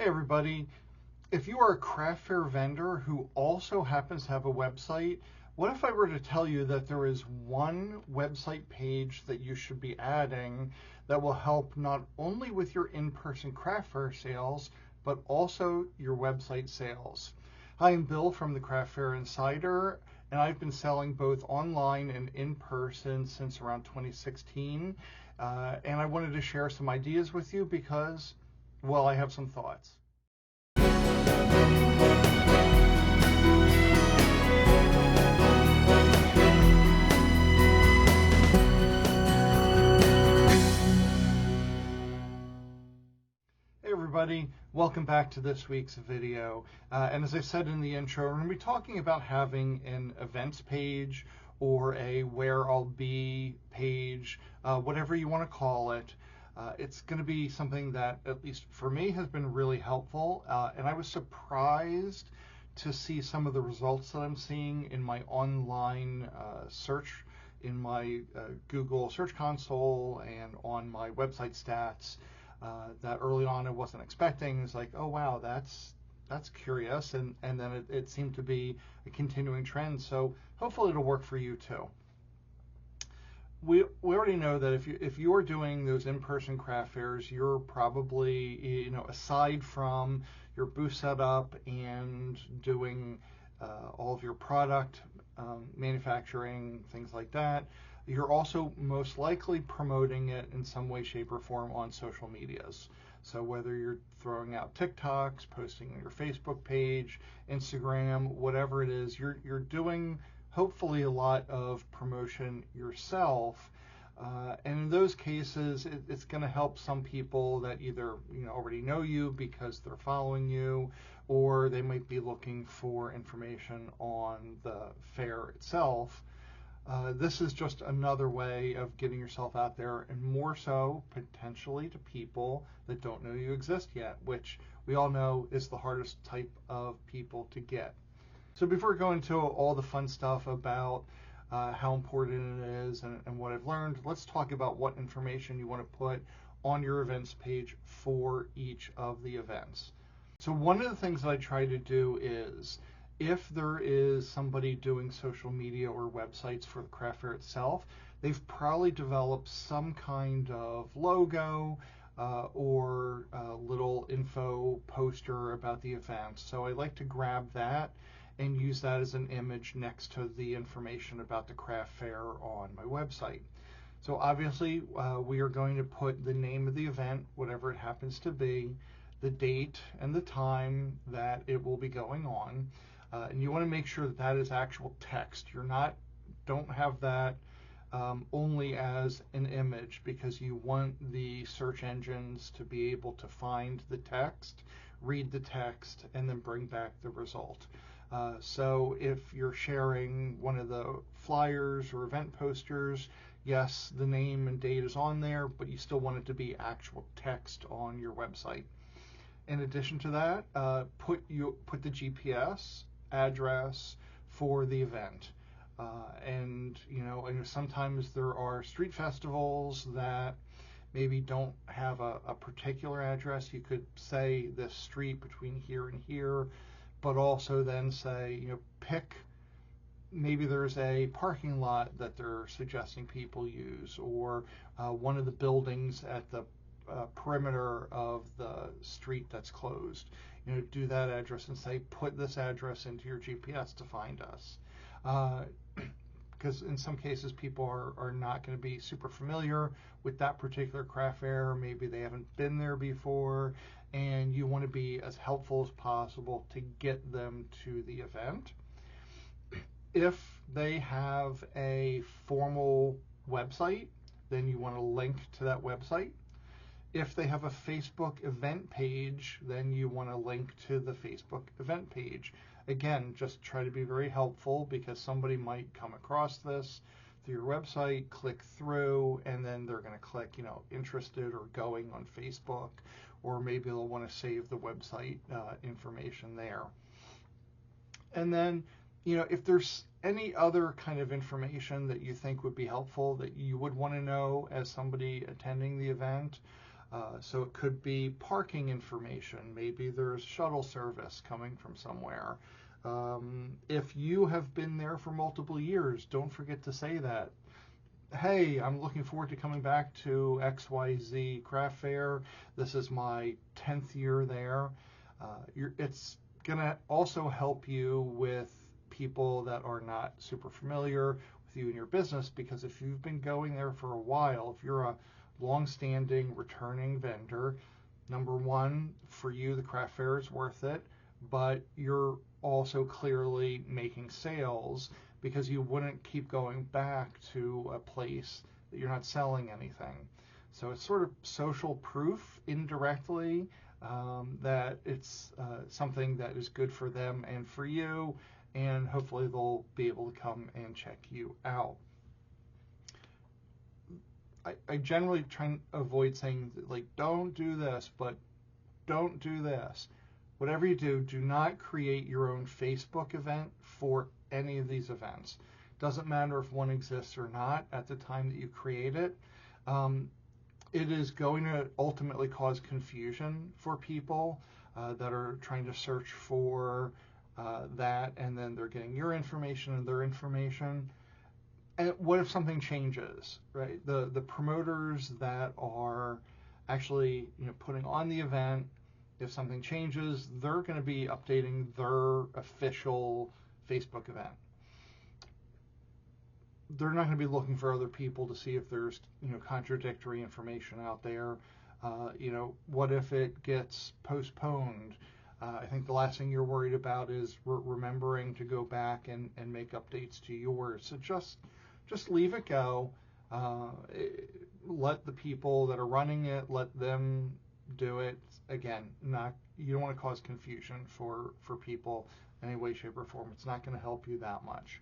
Hey everybody, if you are a craft fair vendor who also happens to have a website, what if I were to tell you that there is one website page that you should be adding that will help not only with your in-person craft fair sales, but also your website sales? Hi, I'm Bill from the Craft Fair Insider, and I've been selling both online and in person since around 2016. And I wanted to share some ideas with you because, well, I have some thoughts. Hey everybody, welcome back to this week's video. And as I said in the intro, we're going to be talking about having an events page or a where I'll be page, whatever you want to call it. It's going to be something that, at least for me, has been really helpful. And I was surprised to see some of the results that I'm seeing in my online search, in my Google Search Console, and on my website stats. That early on I wasn't expecting. It's like, oh wow, that's curious, and then it seemed to be a continuing trend. So hopefully it'll work for you too. We already know that if you're doing those in-person craft fairs, you're probably, aside from your booth setup and doing all of your product manufacturing, things like that, you're also most likely promoting it in some way, shape, or form on social medias. So whether you're throwing out TikToks, posting on your Facebook page, Instagram, whatever it is, you're doing hopefully a lot of promotion yourself. And in those cases, it's going to help some people that either already know you because they're following you, or they might be looking for information on the fair itself. This is just another way of getting yourself out there, and more so potentially to people that don't know you exist yet, which we all know is the hardest type of people to get. So before we go into all the fun stuff about how important it is and what I've learned, let's talk about what information you want to put on your events page for each of the events. So one of the things that I try to do is, if there is somebody doing social media or websites for the craft fair itself, they've probably developed some kind of logo or a little info poster about the event. So I like to grab that and use that as an image next to the information about the craft fair on my website. So obviously we are going to put the name of the event, whatever it happens to be, the date and the time that it will be going on. And you want to make sure that that is actual text. Don't have that only as an image, because you want the search engines to be able to find the text, read the text, and then bring back the result. So if you're sharing one of the flyers or event posters, yes, the name and date is on there, but you still want it to be actual text on your website. In addition to that, put the GPS address for the event. And I know sometimes there are street festivals that maybe don't have a particular address. You could say this street between here and here, but also then say, pick, maybe there's a parking lot that they're suggesting people use, or one of the buildings at the perimeter of the street that's closed. Do that address and say, put this address into your GPS to find us. Because in some cases people are not going to be super familiar with that particular craft fair. Maybe they haven't been there before, and you want to be as helpful as possible to get them to the event. If they have a formal website, then you want to link to that website. If they have a Facebook event page, then you want to link to the Facebook event page. Again, just try to be very helpful, because somebody might come across this through your website, click through, and then they're going to click, interested or going on Facebook, or maybe they'll want to save the website information there. And then, if there's any other kind of information that you think would be helpful that you would want to know as somebody attending the event, So it could be parking information. Maybe there's shuttle service coming from somewhere. If you have been there for multiple years, don't forget to say that. Hey, I'm looking forward to coming back to XYZ craft fair. This is my 10th year there. It's going to also help you with people that are not super familiar with you and your business, because if you've been going there for a while, if you're a long-standing returning vendor, number one, for you, the craft fair is worth it, but you're also clearly making sales, because you wouldn't keep going back to a place that you're not selling anything. So it's sort of social proof indirectly, that it's something that is good for them and for you, and hopefully they'll be able to come and check you out. I generally try and avoid saying, like, don't do this, but don't do this. Whatever you do, do not create your own Facebook event for any of these events. Doesn't matter if one exists or not at the time that you create it. It is going to ultimately cause confusion for people that are trying to search for that, and then they're getting your information and their information. And what if something changes, right? The promoters that are actually putting on the event, if something changes, they're going to be updating their official Facebook event. They're not going to be looking for other people to see if there's contradictory information out there. What if it gets postponed? I think the last thing you're worried about is remembering to go back and make updates to yours. So just leave it go. Let the people that are running it, let them do it. Again, you don't want to cause confusion for people in any way, shape, or form. It's not going to help you that much.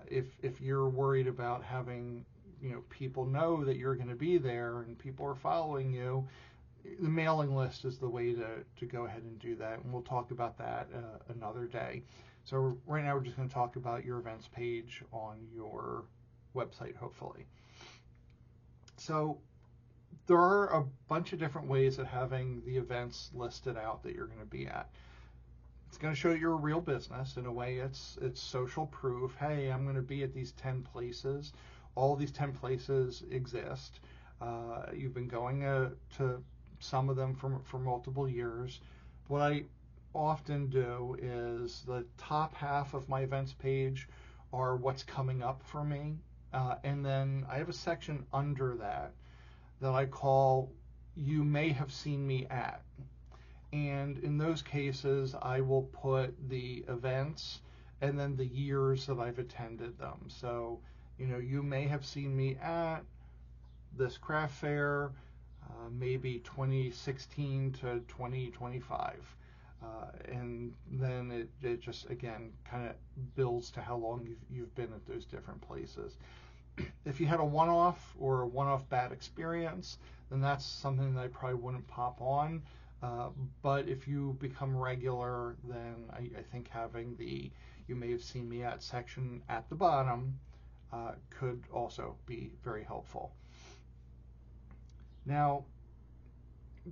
If you're worried about having people know that you're going to be there and people are following you, the mailing list is the way to go ahead and do that, and we'll talk about that another day. So right now we're just going to talk about your events page on your website, hopefully. So there are a bunch of different ways of having the events listed out that you're going to be at. It's going to show you're a real business. In a way, it's social proof. Hey, I'm going to be at these 10 places. All these 10 places exist. You've been going to some of them for multiple years. What I often do is the top half of my events page are what's coming up for me. And then I have a section under that I call "You May Have Seen Me At." And in those cases, I will put the events and then the years that I've attended them. So, you may have seen me at this craft fair, maybe 2016 to 2025. And then it just, again, kind of builds to how long you've been at those different places. If you had a one-off or a one-off bad experience, then that's something that I probably wouldn't pop on. But if you become regular, then I think having the "You May Have Seen Me At" section at the bottom could also be very helpful. Now,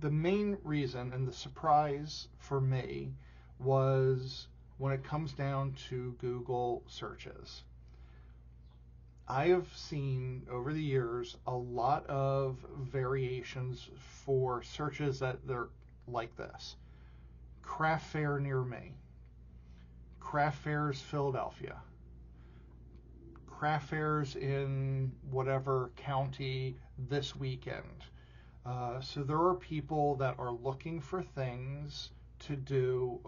the main reason and the surprise for me was when it comes down to Google searches. I have seen over the years a lot of variations for searches that they're like this: craft fair near me, craft fairs Philadelphia, craft fairs in whatever county this weekend. So there are people that are looking for things to do,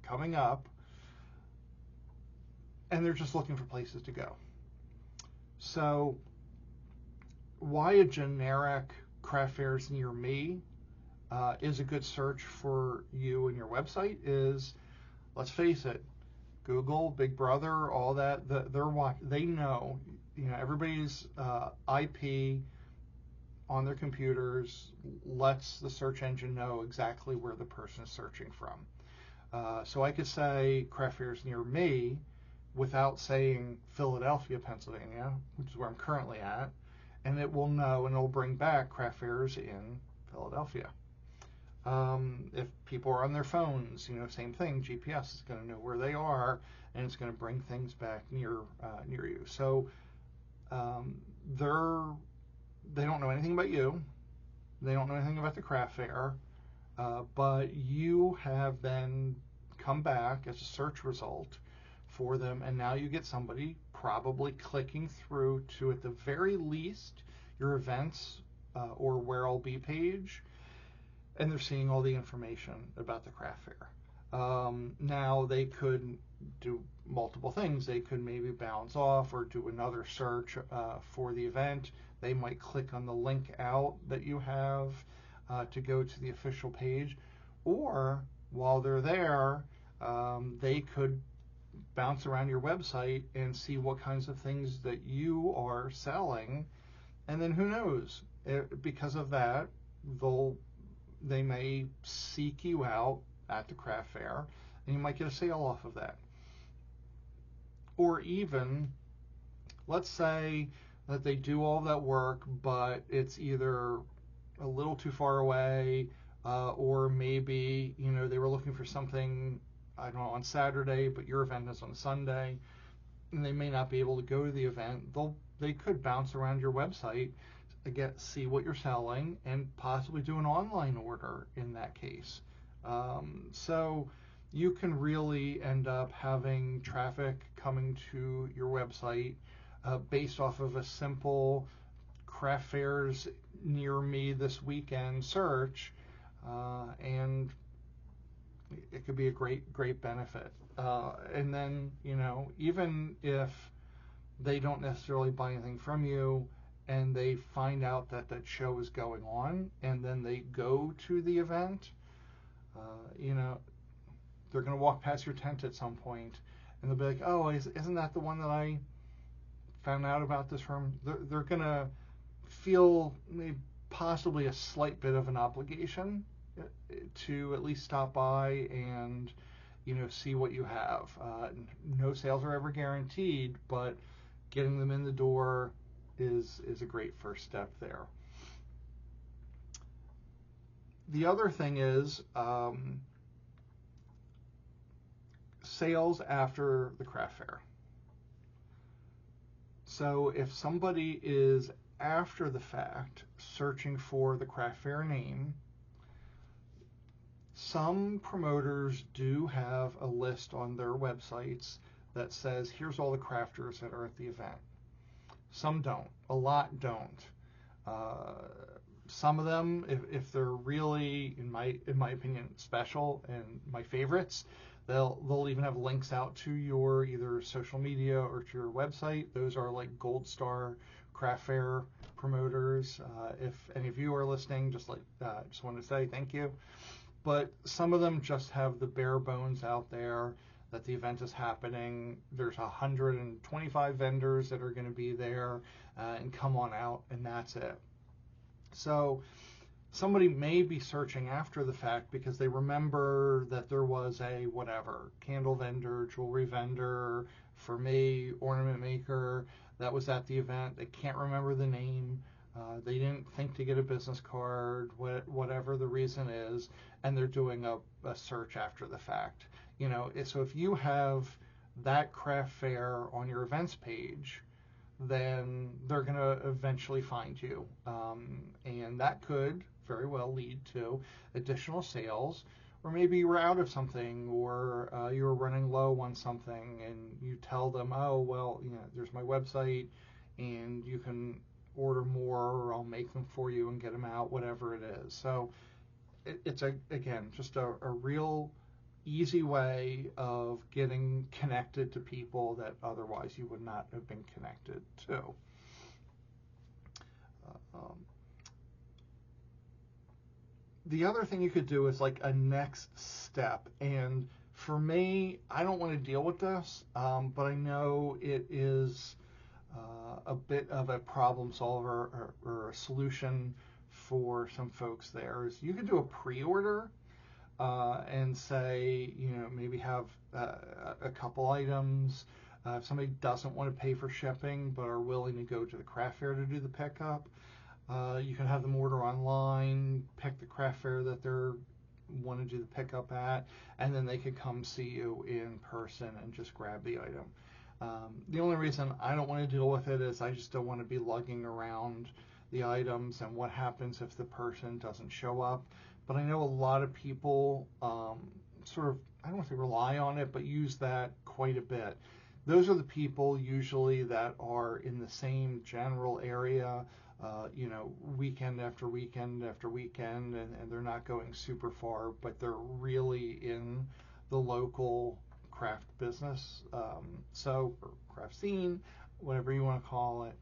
coming up, and they're just looking for places to go. So why a generic craft fairs near me is a good search for you and your website is, let's face it, Google, Big Brother, all that, they know, everybody's IP on their computers lets the search engine know exactly where the person is searching from. So I could say craft fairs near me without saying Philadelphia, Pennsylvania, which is where I'm currently at, and it will know, and it'll bring back craft fairs in Philadelphia. If people are on their phones, same thing. GPS is going to know where they are, and it's going to bring things back near you. So they don't know anything about you. They don't know anything about the craft fair, but you have then come back as a search result for them, and now you get somebody probably clicking through to, at the very least, your events or where I'll be page, and they're seeing all the information about the craft fair. Now they could do multiple things. They could maybe bounce off or do another search for the event. They might click on the link out that you have to go to the official page, or while they're there, they could bounce around your website and see what kinds of things that you are selling, and then who knows, because of that, they may seek you out at the craft fair, and you might get a sale off of that. Or even, let's say that they do all that work, but it's either a little too far away, or maybe they were looking for something, I don't know, on Saturday, but your event is on Sunday, and they may not be able to go to the event. They could bounce around your website, see what you're selling, and possibly do an online order in that case. So you can really end up having traffic coming to your website based off of a simple craft fairs near me this weekend search, and it could be a great benefit. And then, even if they don't necessarily buy anything from you, and they find out that show is going on, and then they go to the event, they're going to walk past your tent at some point, and they'll be like, oh, isn't that the one that I found out about this from? They're going to feel maybe possibly a slight bit of an obligation to at least stop by and see what you have. No sales are ever guaranteed, but getting them in the door is a great first step there. The other thing is sales after the craft fair. So if somebody is after the fact searching for the craft fair name, some promoters do have a list on their websites that says, here's all the crafters that are at the event. Some don't. A lot don't. Some of them, if they're really, in my opinion, special and my favorites, they'll even have links out to your either social media or to your website. Those are like gold star craft fair promoters. If any of you are listening, just want to say thank you. But some of them just have the bare bones out there that the event is happening. There's 125 vendors that are going to be there, and come on out, and that's it. So somebody may be searching after the fact because they remember that there was a whatever candle vendor, jewelry vendor, for me, ornament maker that was at the event. They can't remember the name. They didn't think to get a business card, whatever the reason is, and they're doing a search after the fact. So if you have that craft fair on your events page, then they're going to eventually find you. And that could very well lead to additional sales, or maybe you were out of something, or you were running low on something, and you tell them, oh, well, there's my website, and you can order more, or I'll make them for you and get them out, whatever it is. So it's again, just a real easy way of getting connected to people that otherwise you would not have been connected to. The other thing you could do is like a next step, and for me, I don't want to deal with this, but I know it is a bit of a problem solver or a solution for some folks there. Is you could do a pre-order and say, maybe have a couple items, If somebody doesn't want to pay for shipping but are willing to go to the craft fair to do the pickup, you can have them order online, pick the craft fair that they're want to do the pickup at, and then they could come see you in person and just grab the item. The only reason I don't want to deal with it is I just don't want to be lugging around the items, and what happens if the person doesn't show up. But I know a lot of people sort of, I don't want to say rely on it, but use that quite a bit. Those are the people usually that are in the same general area, weekend after weekend after weekend, and they're not going super far, but they're really in the local craft business, or craft scene, whatever you want to call it.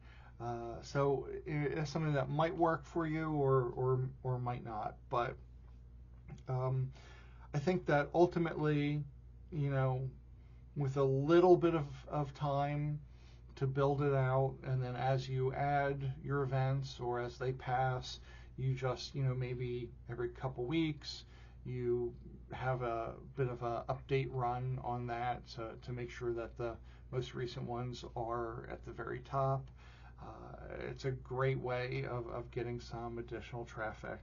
So it's something that might work for you or might not. But I think that ultimately, with a little bit of time to build it out, and then as you add your events or as they pass, you just, maybe every couple weeks, you have a bit of a update run on that to make sure that the most recent ones are at the very top. It's a great way of getting some additional traffic.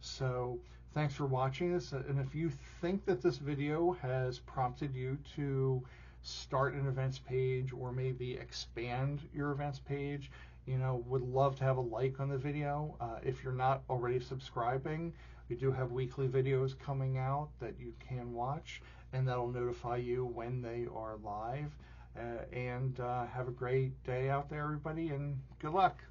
So thanks for watching this, and if you think that this video has prompted you to start an events page or maybe expand your events page, would love to have a like on the video. If you're not already subscribing, we do have weekly videos coming out that you can watch, and that'll notify you when they are live. And have a great day out there, everybody, and good luck.